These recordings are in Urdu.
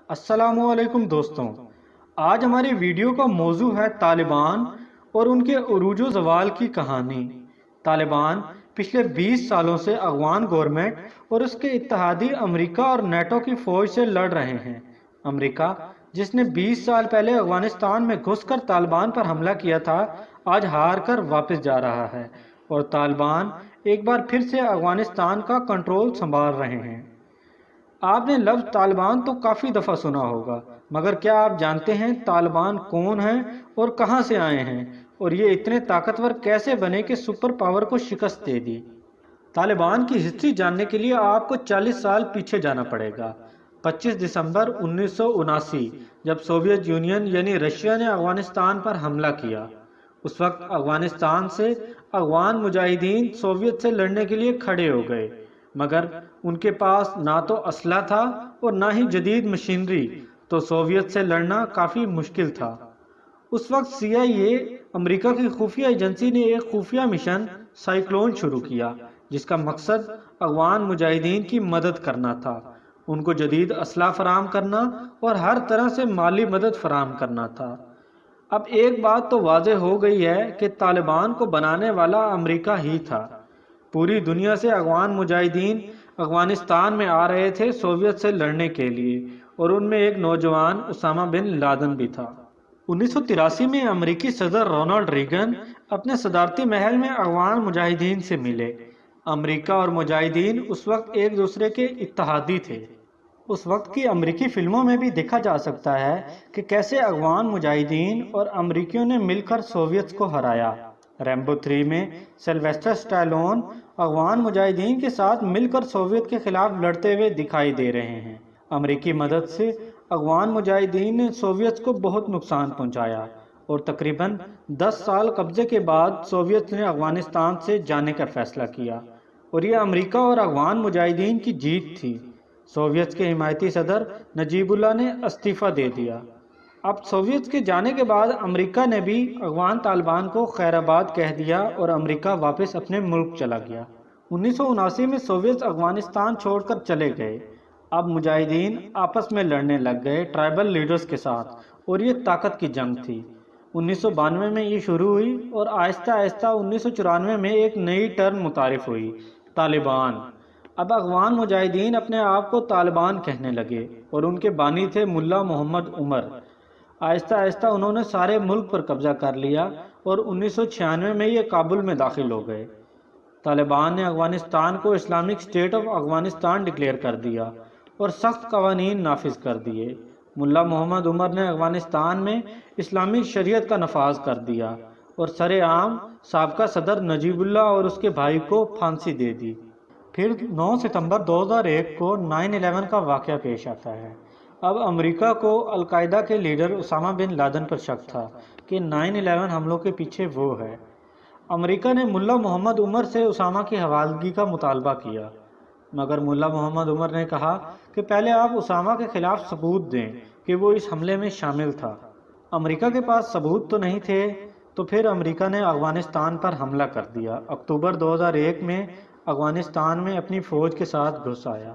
السلام علیکم دوستوں، آج ہماری ویڈیو کا موضوع ہے طالبان اور ان کے عروج و زوال کی کہانی۔ طالبان پچھلے 20 سالوں سے افغان گورنمنٹ اور اس کے اتحادی امریکہ اور نیٹو کی فوج سے لڑ رہے ہیں۔ امریکہ جس نے 20 سال پہلے افغانستان میں گھس کر طالبان پر حملہ کیا تھا، آج ہار کر واپس جا رہا ہے اور طالبان ایک بار پھر سے افغانستان کا کنٹرول سنبھال رہے ہیں۔ آپ نے لفظ طالبان تو کافی دفعہ سنا ہوگا، مگر کیا آپ جانتے ہیں طالبان کون ہیں اور کہاں سے آئے ہیں، اور یہ اتنے طاقتور کیسے بنے کہ سپر پاور کو شکست دے دی؟ طالبان کی ہسٹری جاننے کے لیے آپ کو 40 سال پیچھے جانا پڑے گا۔ 25 دسمبر 1979 جب سوویت یونین یعنی رشیا نے افغانستان پر حملہ کیا، اس وقت افغانستان سے افغان مجاہدین سوویت سے لڑنے کے لیے کھڑے ہو گئے، مگر ان کے پاس نہ تو اسلحہ تھا اور نہ ہی جدید مشینری، تو سوویت سے لڑنا کافی مشکل تھا۔ اس وقت سی آئی اے امریکہ کی خفیہ ایجنسی نے ایک خفیہ مشن سائیکلون شروع کیا، جس کا مقصد افغان مجاہدین کی مدد کرنا تھا، ان کو جدید اسلحہ فراہم کرنا اور ہر طرح سے مالی مدد فراہم کرنا تھا۔ اب ایک بات تو واضح ہو گئی ہے کہ طالبان کو بنانے والا امریکہ ہی تھا۔ پوری دنیا سے افغان مجاہدین افغانستان میں آ رہے تھے سوویت سے لڑنے کے لیے، اور ان میں ایک نوجوان اسامہ بن لادن بھی تھا۔ 1983 میں امریکی صدر رونالڈ ریگن اپنے صدارتی محل میں افغان مجاہدین سے ملے۔ امریکہ اور مجاہدین اس وقت ایک دوسرے کے اتحادی تھے۔ اس وقت کی امریکی فلموں میں بھی دیکھا جا سکتا ہے کہ کیسے افغان مجاہدین اور امریکیوں نے مل کر سوویتس کو ہرایا۔ ریمبو 3 میں سلویسٹر سٹیلون افغان مجاہدین کے ساتھ مل کر سوویت کے خلاف لڑتے ہوئے دکھائی دے رہے ہیں۔ امریکی مدد سے افغان مجاہدین نے سوویتس کو بہت نقصان پہنچایا، اور تقریباً 10 سال قبضے کے بعد سوویتس نے افغانستان سے جانے کا فیصلہ کیا، اور یہ امریکہ اور افغان مجاہدین کی جیت تھی۔ سوویتس کے حمایتی صدر نجیب اللہ نے استعفیٰ دے دیا۔ اب سوویتس کے جانے کے بعد امریکہ نے بھی افغان طالبان کو خیر آباد کہہ دیا اور امریکہ واپس اپنے ملک چلا گیا۔ 1979 میں سوویتس افغانستان چھوڑ کر چلے گئے۔ اب مجاہدین آپس میں لڑنے لگ گئے ٹرائبل لیڈرز کے ساتھ، اور یہ طاقت کی جنگ تھی۔ 1992 میں یہ شروع ہوئی اور آہستہ آہستہ 1994 میں ایک نئی ٹرم متعارف ہوئی، طالبان۔ اب افغان مجاہدین اپنے آپ کو طالبان کہنے لگے، اور ان کے بانی تھے ملا محمد عمر۔ آہستہ آہستہ انہوں نے سارے ملک پر قبضہ کر لیا، اور 1996 میں یہ کابل میں داخل ہو گئے۔ طالبان نے افغانستان کو Islamic state of Afghanistan declare کر دیا اور سخت قوانین نافذ کر دیے۔ ملا محمد عمر نے افغانستان میں اسلامی شریعت کا نفاذ کر دیا، اور سر عام سابقہ صدر نجیب اللہ اور اس کے بھائی کو پھانسی دے دی۔ پھر 9 ستمبر 2001 کو 9/11 کا واقعہ پیش آتا ہے۔ اب امریکہ کو القاعدہ کے لیڈر اسامہ بن لادن پر شک تھا کہ 9/11 حملوں کے پیچھے وہ ہے۔ امریکہ نے ملا محمد عمر سے اسامہ کی حوالگی کا مطالبہ کیا، مگر ملا محمد عمر نے کہا کہ پہلے آپ اسامہ کے خلاف ثبوت دیں کہ وہ اس حملے میں شامل تھا۔ امریکہ کے پاس ثبوت تو نہیں تھے، تو پھر امریکہ نے افغانستان پر حملہ کر دیا۔ اکتوبر 2001 میں افغانستان میں اپنی فوج کے ساتھ گھس آیا۔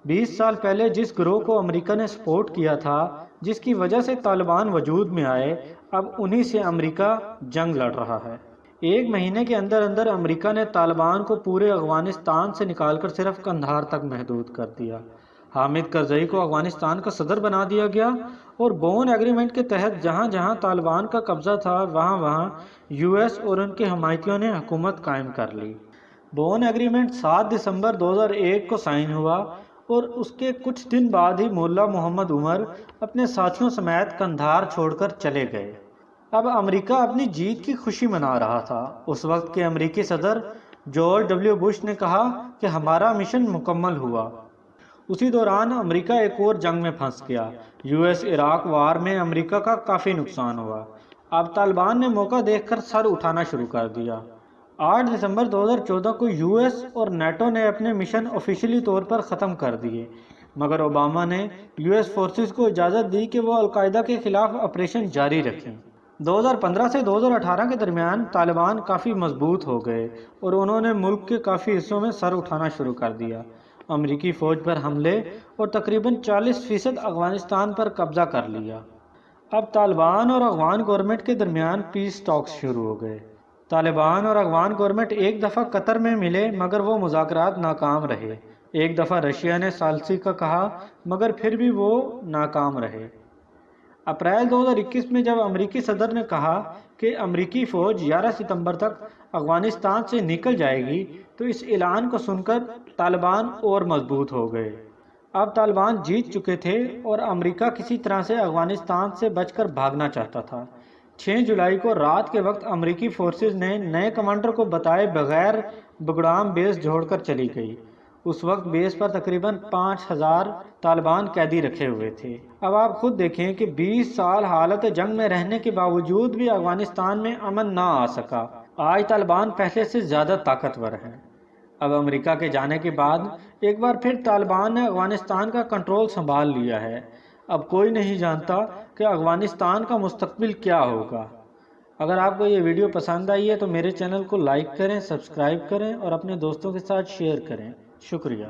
20 سال پہلے جس گروہ کو امریکہ نے سپورٹ کیا تھا، جس کی وجہ سے طالبان وجود میں آئے، اب انہی سے امریکہ جنگ لڑ رہا ہے۔ ایک مہینے کے اندر اندر امریکہ نے طالبان کو پورے افغانستان سے نکال کر صرف قندھار تک محدود کر دیا۔ حامد کرزئی کو افغانستان کا صدر بنا دیا گیا، اور بون ایگریمنٹ کے تحت جہاں جہاں طالبان کا قبضہ تھا وہاں وہاں یو ایس اور ان کے حمایتیوں نے حکومت قائم کر لی۔ بون ایگریمنٹ 7 دسمبر 2001 کو سائن ہوا، اور اس کے کچھ دن بعد ہی ملا محمد عمر اپنے ساتھیوں سمیت قندھار چھوڑ کر چلے گئے۔ اب امریکہ اپنی جیت کی خوشی منا رہا تھا۔ اس وقت کے امریکی صدر جارج ڈبلیو بش نے کہا کہ ہمارا مشن مکمل ہوا۔ اسی دوران امریکہ ایک اور جنگ میں پھنس گیا۔ یو ایس عراق وار میں امریکہ کا کافی نقصان ہوا۔ اب طالبان نے موقع دیکھ کر سر اٹھانا شروع کر دیا۔ 8 دسمبر 2014 کو یو ایس اور نیٹو نے اپنے مشن آفیشلی طور پر ختم کر دیے، مگر اوباما نے یو ایس فورسز کو اجازت دی کہ وہ القاعدہ کے خلاف آپریشن جاری رکھیں۔ 2015 سے 2018 کے درمیان طالبان کافی مضبوط ہو گئے، اور انہوں نے ملک کے کافی حصوں میں سر اٹھانا شروع کر دیا۔ امریکی فوج پر حملے اور تقریباً 40% افغانستان پر قبضہ کر لیا۔ اب طالبان اور افغان گورنمنٹ کے درمیان پیس ٹاکس شروع ہو گئے۔ طالبان اور افغان گورنمنٹ ایک دفعہ قطر میں ملے مگر وہ مذاکرات ناکام رہے۔ ایک دفعہ رشیا نے ثالثی کا کہا مگر پھر بھی وہ ناکام رہے۔ اپریل 2021 میں جب امریکی صدر نے کہا کہ امریکی فوج 11 ستمبر تک افغانستان سے نکل جائے گی تو اس اعلان کو سن کر طالبان اور مضبوط ہو گئے۔ اب طالبان جیت چکے تھے اور امریکہ کسی طرح سے افغانستان سے بچ کر بھاگنا چاہتا تھا۔ 6 جولائی کو رات کے وقت امریکی فورسز نے نئے کمانڈر کو بتائے بغیر بگڑام بیس چھوڑ کر چلی گئی۔ اس وقت بیس پر تقریباً 5000 طالبان قیدی رکھے ہوئے تھے۔ اب آپ خود دیکھیں کہ 20 سال حالت جنگ میں رہنے کے باوجود بھی افغانستان میں امن نہ آ سکا۔ آج طالبان پہلے سے زیادہ طاقتور ہیں۔ اب امریکہ کے جانے کے بعد ایک بار پھر طالبان نے افغانستان کا کنٹرول سنبھال لیا ہے۔ اب کوئی نہیں جانتا کہ افغانستان کا مستقبل کیا ہوگا۔ اگر آپ کو یہ ویڈیو پسند آئی ہے تو میرے چینل کو لائک کریں، سبسکرائب کریں اور اپنے دوستوں کے ساتھ شیئر کریں۔ شکریہ۔